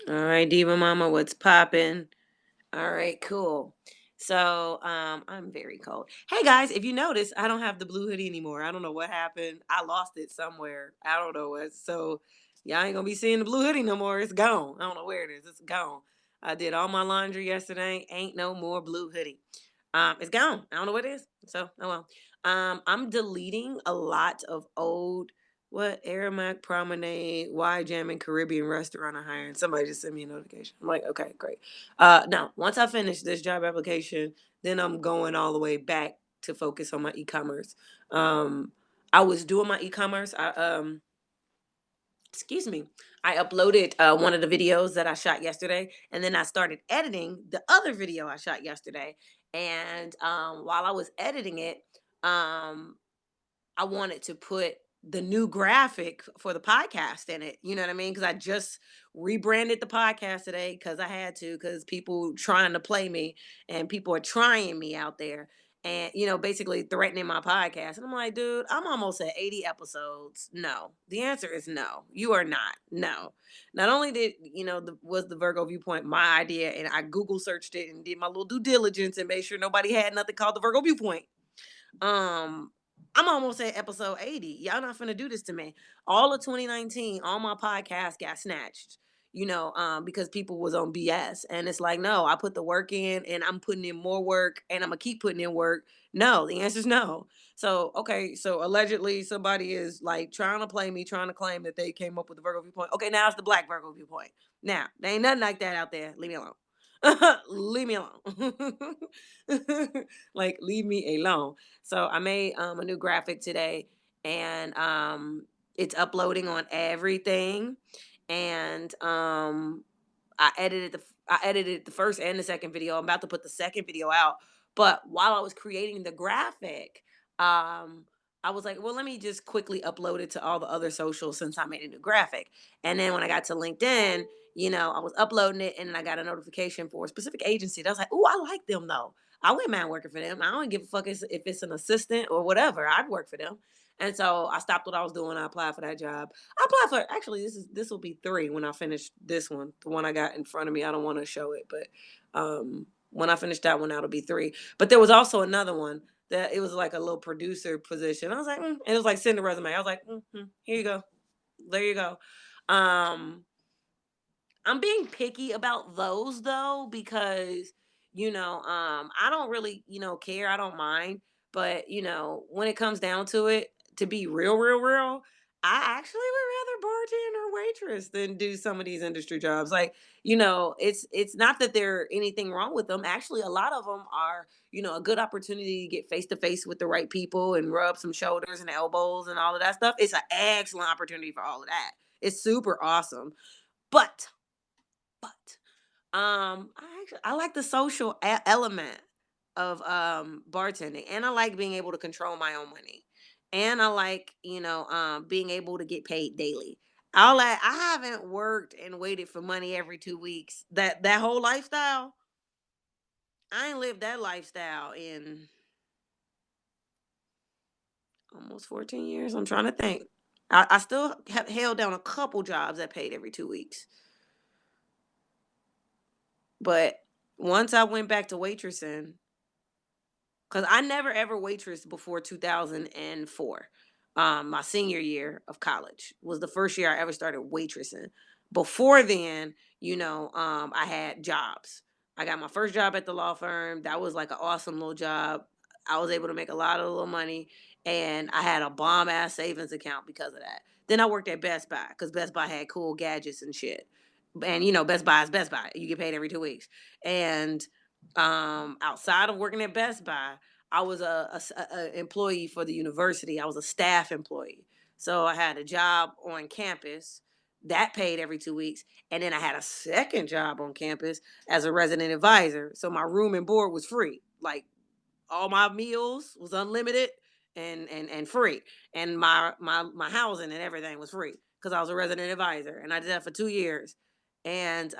All right, Diva Mama, what's popping? All right, cool. So, I'm very cold. Hey guys, if you notice, I don't have the blue hoodie anymore. I don't know what happened. I lost it somewhere. I don't know what. So, y'all ain't gonna be seeing the blue hoodie no more. It's gone. I don't know where it is. It's gone. I did all my laundry yesterday. Ain't no more blue hoodie. It's gone. I don't know what it is. So, oh well. I'm deleting a lot of old Aramac Promenade, Y Jam and Caribbean restaurant I hired. Somebody just sent me a notification. I'm like, okay, great. Now, once I finish this job application, then I'm going all the way back to focus on my e-commerce. Um, I was doing my e-commerce. Excuse me. I uploaded one of the videos that I shot yesterday, and then I started editing the other video I shot yesterday. And while I was editing it, um, I wanted to put the new graphic for the podcast in it. You know what I mean? Because I just rebranded the podcast today because I had to, because people trying to play me and people are trying me out there and, basically threatening my podcast. And I'm like, dude, I'm almost at 80 episodes. No, the answer is no. You are not. No. Not only did, was the Virgo viewpoint my idea, and I Google searched it and did my little due diligence and made sure nobody had nothing called the Virgo viewpoint. um, I'm almost at episode 80. Y'all not finna do this to me. All of 2019, all my podcasts got snatched, because people was on BS. And it's like, no, I put the work in and I'm putting in more work and I'm gonna keep putting in work. No, the answer is no. So, okay, so allegedly somebody is like trying to play me, trying to claim that they came up with the Virgo viewpoint. Okay, now it's the black Virgo viewpoint. Now, there ain't nothing like that out there. Leave me alone. Leave me alone. Like, leave me alone. So I made a new graphic today, and it's uploading on everything. And I edited the first and the second video. I'm about to put the second video out. But while I was creating the graphic, I was like, well, let me just quickly upload it to all the other socials since I made a new graphic. And then when I got to LinkedIn, I was uploading it and then I got a notification for a specific agency. I was like, oh, I like them though. I wouldn't mind working for them. I don't give a fuck if it's an assistant or whatever. I'd work for them. And so I stopped what I was doing. I applied for that job. I applied for, actually, this will be 3 when I finish this one. The one I got in front of me. I don't want to show it, but when I finish that one, that'll be 3. But there was also another one that it was like a little producer position. I was like, and it was like send a resume. I was like, here you go. There you go. Um, I'm being picky about those though because I don't really care. I don't mind, but when it comes down to it, to be real, real, real, I actually would rather bartend or waitress than do some of these industry jobs. Like it's not that there anything wrong with them. Actually, a lot of them are a good opportunity to get face to face with the right people and rub some shoulders and elbows and all of that stuff. It's an excellent opportunity for all of that. It's super awesome, but but I like the social element of bartending, and I like being able to control my own money, and I like being able to get paid daily. I haven't worked and waited for money every 2 weeks. That whole lifestyle, I ain't lived that lifestyle in almost 14 years. I'm trying to think. I still have held down a couple jobs that paid every 2 weeks, but once I went back to waitressing, because I never ever waitressed before 2004. My senior year of college was the first year I ever started waitressing. Before then, I had jobs. I got my first job at the law firm. That was like an awesome little job. I was able to make a lot of little money, and I had a bomb ass savings account because of that. Then I worked at Best Buy because Best Buy had cool gadgets and shit. And Best Buy is Best Buy. You get paid every 2 weeks. And outside of working at Best Buy, I was a employee for the university. I was a staff employee. So I had a job on campus that paid every 2 weeks. And then I had a second job on campus as a resident advisor. So my room and board was free. Like all my meals was unlimited and free. And my housing and everything was free because I was a resident advisor. And I did that for 2 years. And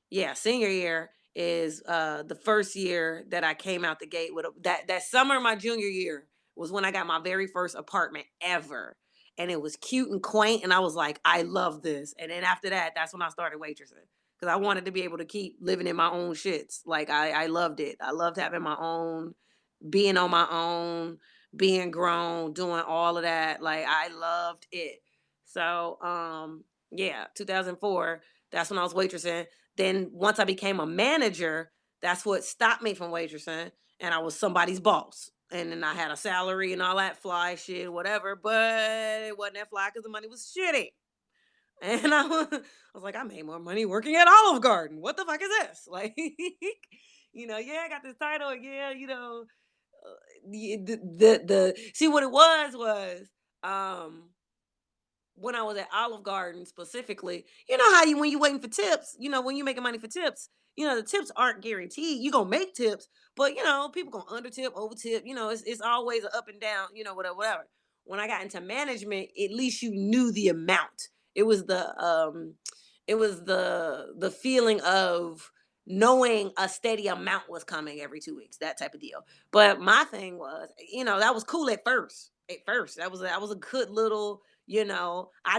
yeah, senior year is the first year that I came out the gate with that summer of my junior year was when I got my very first apartment ever. and it was cute and quaint. And I was like, I love this. And then after that, that's when I started waitressing because I wanted to be able to keep living in my own shits. Like I loved it. I loved having my own, being on my own, being grown, doing all of that. Like I loved it. So yeah, 2004, that's when I was waitressing. Then once I became a manager, that's what stopped me from waitressing, and I was somebody's boss. And then I had a salary and all that fly shit, whatever, but it wasn't that fly because the money was shitty. And I was like, I made more money working at Olive Garden. What the fuck is this? Like, yeah, I got this title. Yeah, the see what it was when I was at Olive Garden specifically, you know how you when you waiting for tips, when you making money for tips, the tips aren't guaranteed. You gonna make tips, but people gonna under tip, over tip. It's always an up and down. Whatever, whatever. When I got into management, at least you knew the amount. It was the feeling of knowing a steady amount was coming every 2 weeks, that type of deal. But my thing was, that was cool at first. At first, that was a good little, I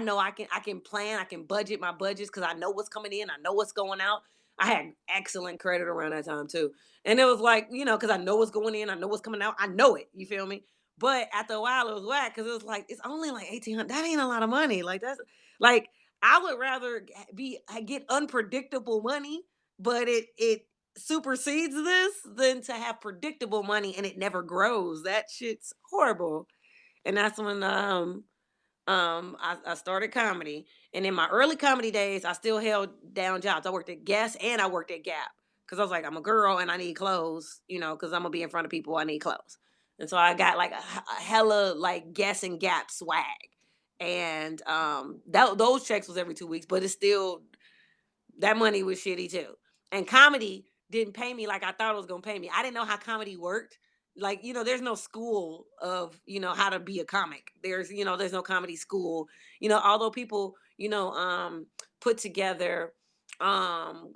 know I can plan, I can budget my budgets because I know what's coming in, I know what's going out. I had excellent credit around that time too. And it was like, because I know what's going in, I know what's coming out, I know it. You feel me? But after a while it was whack because it was like, it's only like 1800. That ain't a lot of money. Like that's like I would rather get unpredictable money, but it supersedes this than to have predictable money and it never grows. That shit's horrible. And that's when I started comedy. And in my early comedy days, I still held down jobs. I worked at Guess and I worked at Gap because I was like, I'm a girl and I need clothes, because I'm gonna be in front of people. I need clothes. And so I got like a hella like Guess and Gap swag. And those checks was every 2 weeks, but it's still, that money was shitty too. And comedy didn't pay me like I thought it was gonna pay me. I didn't know how comedy worked. Like, there's no school of, how to be a comic. There's no comedy school. Although people, put together um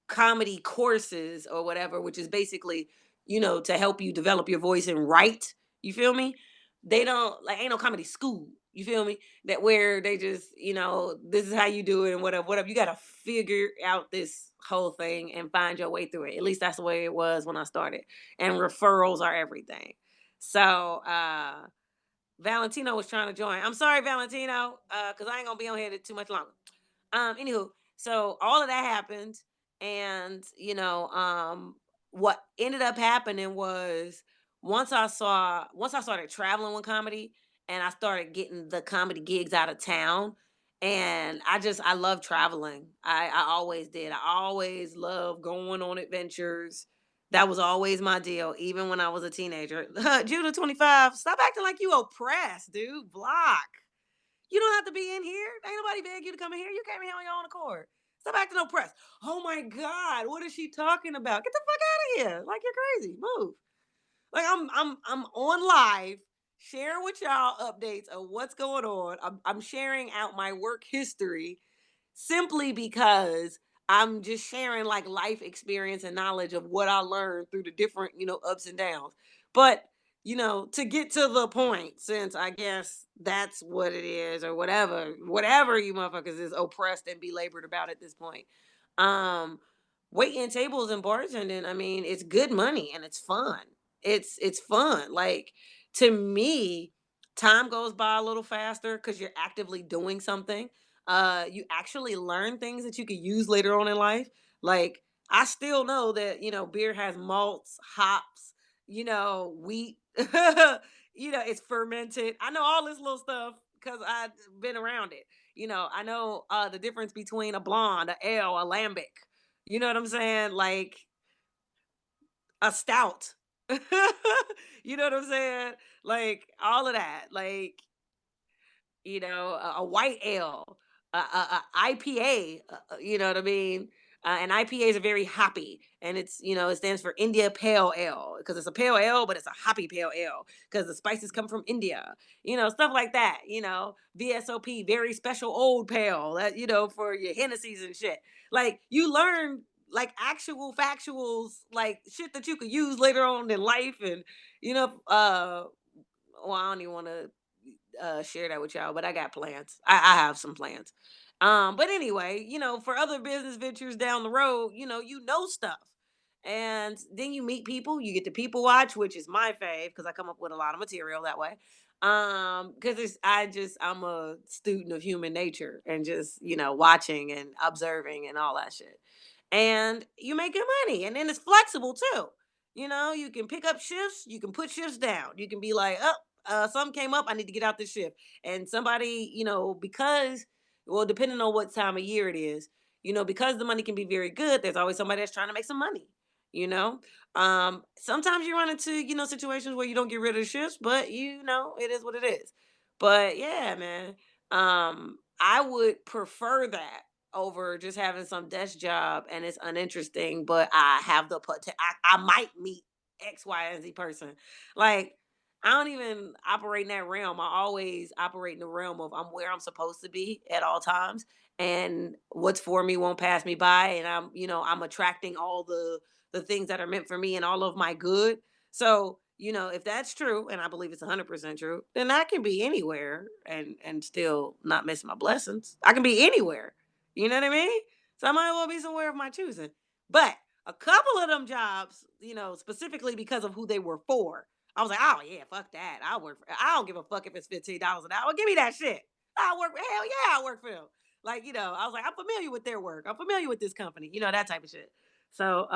comedy courses or whatever, which is basically, to help you develop your voice and write. You feel me? They don't like ain't no comedy school. You feel me? That where they just, this is how you do it and whatever, whatever. You gotta figure out this whole thing and find your way through it. At least that's the way it was when I started. And referrals are everything. So Valentino was trying to join. I'm sorry, Valentino, because I ain't gonna be on here too much longer. Anywho, so all of that happened, and what ended up happening was once I started traveling with comedy, and I started getting the comedy gigs out of town, and I love traveling. I always did. I always loved going on adventures. That was always my deal, even when I was a teenager. Judah 25, stop acting like you oppressed, dude. Block. You don't have to be in here. Ain't nobody beg you to come in here. You came in here on your own accord. Stop acting oppressed. Oh my God, what is she talking about? Get the fuck out of here. Like you're crazy. Move. Like I'm on live, sharing with y'all updates of what's going on. I'm sharing out my work history simply because I'm just sharing like life experience and knowledge of what I learned through the different, ups and downs. But, to get to the point, since I guess that's what it is, or whatever you motherfuckers is oppressed and belabored about at this point. Um, Waiting tables and bartending, I mean, it's good money and it's fun. It's fun. Like to me, time goes by a little faster because you're actively doing something. You actually learn things that you could use later on in life. Like I still know that beer has malts, hops, wheat. It's fermented. I know all this little stuff because I've been around it. I know the difference between a blonde, a ale, a lambic. You know what I'm saying? Like a stout. You know what I'm saying? Like all of that. Like a white ale, a IPA, you know what I mean? And IPAs are very hoppy, and it stands for India Pale Ale because it's a pale ale, but it's a hoppy pale ale because the spices come from India, stuff like that. VSOP, very special old pale, that for your Hennessy's and shit. Like you learn like actual factuals, like shit that you could use later on in life, and well, I don't even want to. share that with y'all, but I got plans. I have some plans. But anyway, for other business ventures down the road, stuff. And then you meet people, you get to people watch, which is my fave because I come up with a lot of material that way. Because I'm a student of human nature and just, watching and observing and all that shit. And you make good money. And then it's flexible too. You can pick up shifts, you can put shifts down. You can be like, oh, something came up, I need to get out this shift. And somebody, because, well, depending on what time of year it is, because the money can be very good, there's always somebody that's trying to make some money, you know? Sometimes you run into, situations where you don't get rid of the shifts, but it is what it is. But yeah, man, I would prefer that over just having some desk job and it's uninteresting, but I have I might meet X, Y, and Z person. Like, I don't even operate in that realm. I always operate in the realm of I'm where I'm supposed to be at all times. And what's for me won't pass me by. And I'm attracting all the things that are meant for me and all of my good. So, if that's true, and I believe it's 100% true, then I can be anywhere and still not miss my blessings. I can be anywhere. You know what I mean? So I might as well be somewhere of my choosing. But a couple of them jobs, specifically because of who they were for, I was like, oh yeah, fuck that. I don't give a fuck if it's $15 an hour. Give me that shit. I'll work. Hell yeah, I'll work for them. Like, I was like, I'm familiar with their work. I'm familiar with this company. That type of shit. So,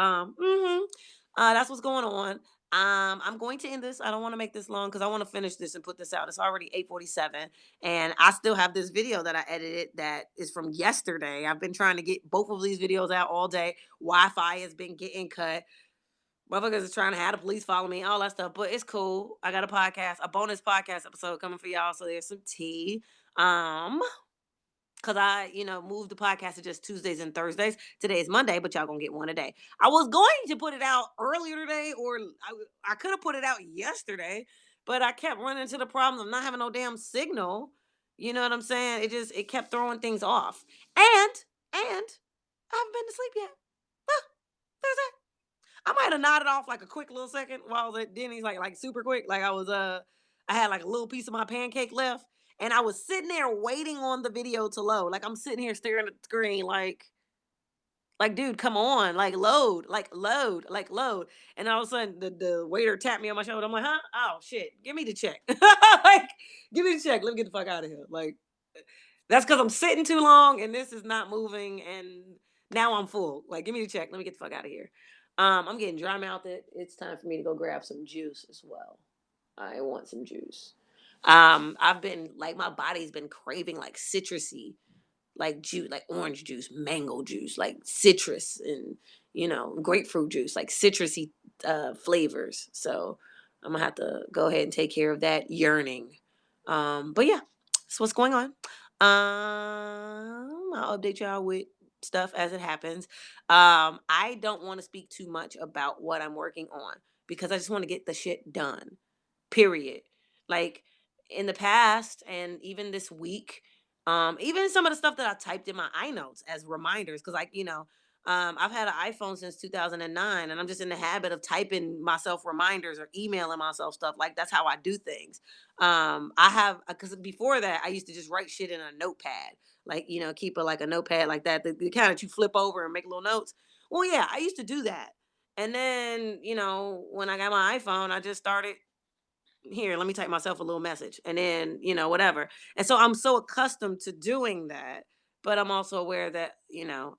that's what's going on. I'm going to end this. I don't want to make this long because I want to finish this and put this out. It's already 8:47, and I still have this video that I edited that is from yesterday. I've been trying to get both of these videos out all day. Wi-Fi has been getting cut. Motherfuckers is trying to have the police follow me, all that stuff, but it's cool. I got a bonus podcast episode coming for y'all, so there's some tea. Um, Cause I, moved the podcast to just Tuesdays and Thursdays. Today is Monday, but y'all gonna get one a day. I was going to put it out earlier today, or I could have put it out yesterday, but I kept running into the problem of not having no damn signal. You know what I'm saying? It kept throwing things off. And I haven't been to sleep yet. Ah, there's that. I might have nodded off like a quick little second while I was at Denny's, like super quick. Like I had like a little piece of my pancake left, and I was sitting there waiting on the video to load. Like I'm sitting here staring at the screen, like dude, come on, like load, like load, like load. And all of a sudden, the waiter tapped me on my shoulder. I'm like, huh? Oh shit, give me the check. Like, give me the check. Let me get the fuck out of here. Like, that's because I'm sitting too long and this is not moving, and now I'm full. Like, give me the check. Let me get the fuck out of here. I'm getting dry mouthed. It's time for me to go grab some juice as well. I want some juice. I've been like my body's been craving like citrusy, like juice, like orange juice, mango juice, like citrus and grapefruit juice, like citrusy flavors. So I'm gonna have to go ahead and take care of that yearning. But yeah, that's what's going on. I'll update y'all with stuff as it happens. I don't want to speak too much about what I'm working on because I just want to get the shit done. Period. Like in the past and even this week, even some of the stuff that I typed in my iNotes as reminders, because I've had an iPhone since 2009, and I'm just in the habit of typing myself reminders or emailing myself stuff. Like that's how I do things. I have because before that I used to just write shit in a notepad, like keep a notepad like that, the kind that you flip over and make little notes. Well, yeah, I used to do that, and then when I got my iPhone, I just started here, let me type myself a little message and then, whatever. And so I'm so accustomed to doing that, but I'm also aware that,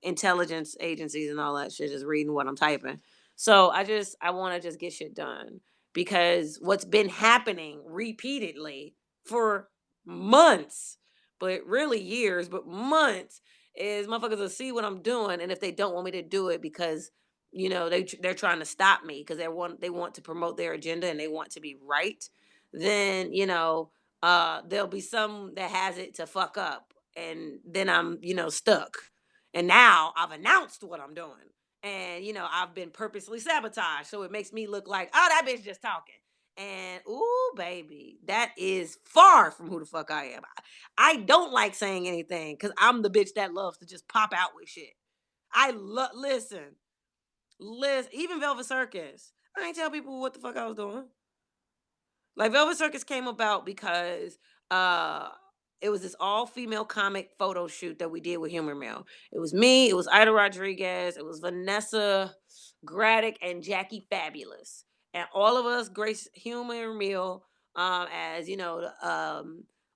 intelligence agencies and all that shit is reading what I'm typing. So I want to just get shit done because what's been happening repeatedly for months, but really years, but months is motherfuckers will see what I'm doing. And if they don't want me to do it because they're trying to stop me because they want to promote their agenda and they want to be right, then there'll be some that has it to fuck up, and then I'm stuck, and now I've announced what I'm doing, and I've been purposely sabotaged, so it makes me look like, oh, that bitch just talking. And ooh, baby, that is far from who the fuck I am. I don't like saying anything because I'm the bitch that loves to just pop out with shit. Listen, even Velvet Circus. I ain't tell people what the fuck I was doing. Like Velvet Circus came about because uh it was this all female comic photo shoot that we did with Humor Mill. It was me, it was Ida Rodriguez, it was Vanessa Graddick, and Jackie Fabulous. And all of us grace Humor Mill, as you know,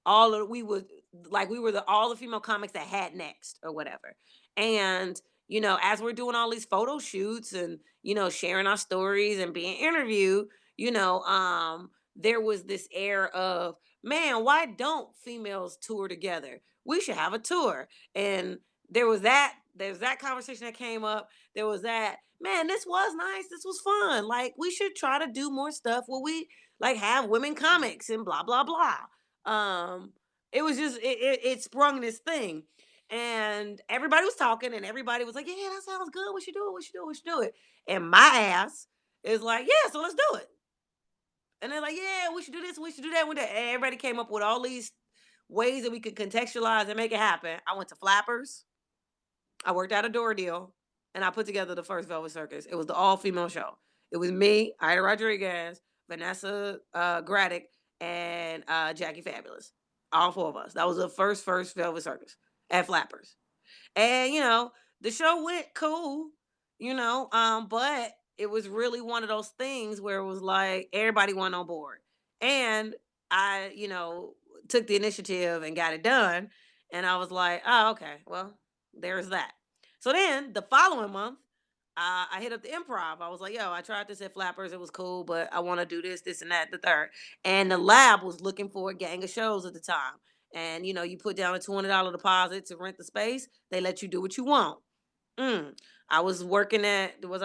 all of we would like we were the all the female comics that had next or whatever. And as we're doing all these photo shoots and sharing our stories and being interviewed, there was this air of, man, why don't females tour together? We should have a tour. And there's that conversation that came up. There was that, man, this was nice. This was fun. Like, we should try to do more stuff where we like have women comics and blah, blah, blah. It was just, it sprung this thing. And everybody was talking and everybody was like, yeah, that sounds good. We should do it. We should do it. We should do it. And my ass is like, yeah, so let's do it. And they're like, yeah, we should do this, we should do that. And everybody came up with all these ways that we could contextualize and make it happen. I went to Flappers. I worked out a door deal, and I put together the first Velvet Circus. It was the all female show. It was me, Ida Rodriguez, Vanessa Graddick, and Jackie Fabulous. All four of us. That was the first Velvet Circus at Flappers. And the show went cool, but it was really one of those things where it was like everybody went on board. And I, took the initiative and got it done. And I was like, oh, okay, well, there's that. So then the following month, I hit up the improv. I was like, yo, I tried this at Flappers. It was cool, but I want to do this, and that, the third. And the lab was looking for a gang of shows at the time. And you put down a $200 deposit to rent the space. They let you do what you want. Mm. I was working at was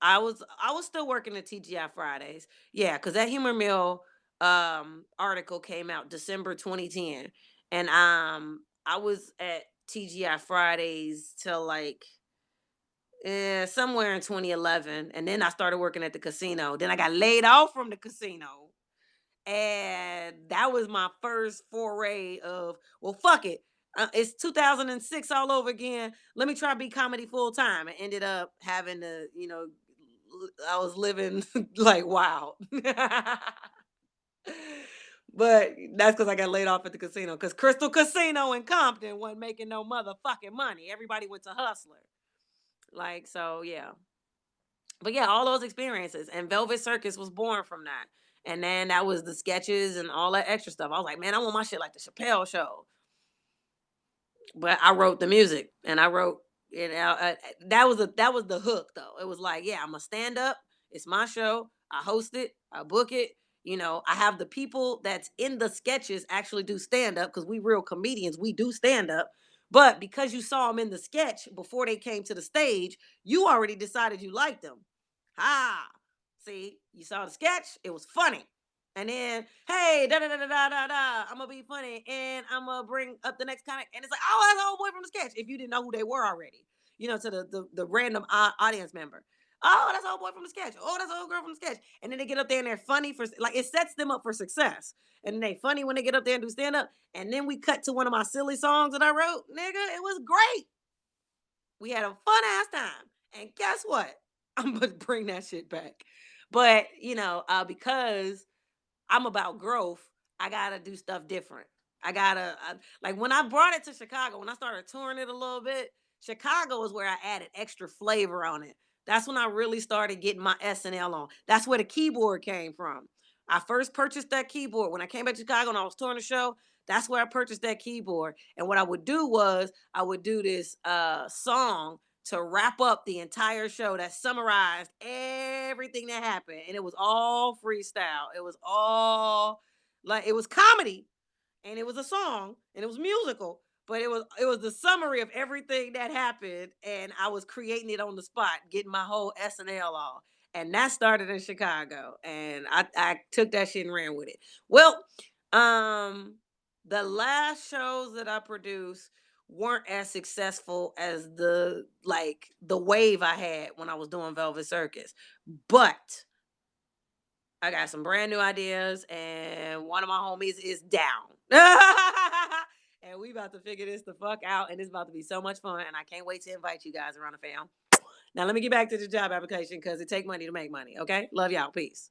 I was still working at TGI Fridays. Yeah, because that Humor Mill article came out December 2010. And I was at TGI Fridays till like somewhere in 2011. And then I started working at the casino. Then I got laid off from the casino. And that was my first foray of, well, fuck it. It's 2006 all over again. Let me try to be comedy full time. And ended up having to, I was living like wow. But that's because I got laid off at the casino. Because Crystal Casino in Compton wasn't making no motherfucking money. Everybody went to Hustler. Like, so yeah. But yeah, all those experiences. And Velvet Circus was born from that. And then that was the sketches and all that extra stuff. I was like, man, I want my shit like the Chappelle show. But I wrote the music and I wrote, that was the hook though. It was like, yeah, I'm a stand up. It's my show. I host it. I book it. I have the people that's in the sketches actually do stand up because we real comedians. We do stand up. But because you saw them in the sketch before they came to the stage, you already decided you liked them. Ha! See, you saw the sketch. It was funny. And then, hey, da da da da da da da, I'm gonna be funny, and I'm gonna bring up the next comic, and it's like, oh, that's the old boy from the sketch. If you didn't know who they were already, to the random audience member. Oh, that's the old boy from the sketch. Oh, that's the old girl from the sketch. And then they get up there and they're funny for like it sets them up for success. And then they funny when they get up there and do stand up. And then we cut to one of my silly songs that I wrote. Nigga, it was great. We had a fun ass time. And guess what? I'm gonna bring that shit back. But because I'm about growth. I gotta do stuff different. Like when I brought it to Chicago, when I started touring it a little bit, Chicago is where I added extra flavor on it. That's when I really started getting my SNL on. That's where the keyboard came from. I first purchased that keyboard when I came back to Chicago and I was touring the show. That's where I purchased that keyboard. And what I would do was I would do this song to wrap up the entire show that summarized everything that happened. And it was all freestyle. It was all like it was comedy and it was a song and it was musical, but it was the summary of everything that happened. And I was creating it on the spot, getting my whole SNL off. And that started in Chicago. And I took that shit and ran with it. Well, um, the last shows that I produced weren't as successful as the wave I had when I was doing Velvet Circus. But I got some brand new ideas, and one of my homies is down. And we about to figure this the fuck out, and it's about to be so much fun. And I can't wait to invite you guys around the fam. Now let me get back to the job application because it take money to make money. Okay, love y'all. Peace.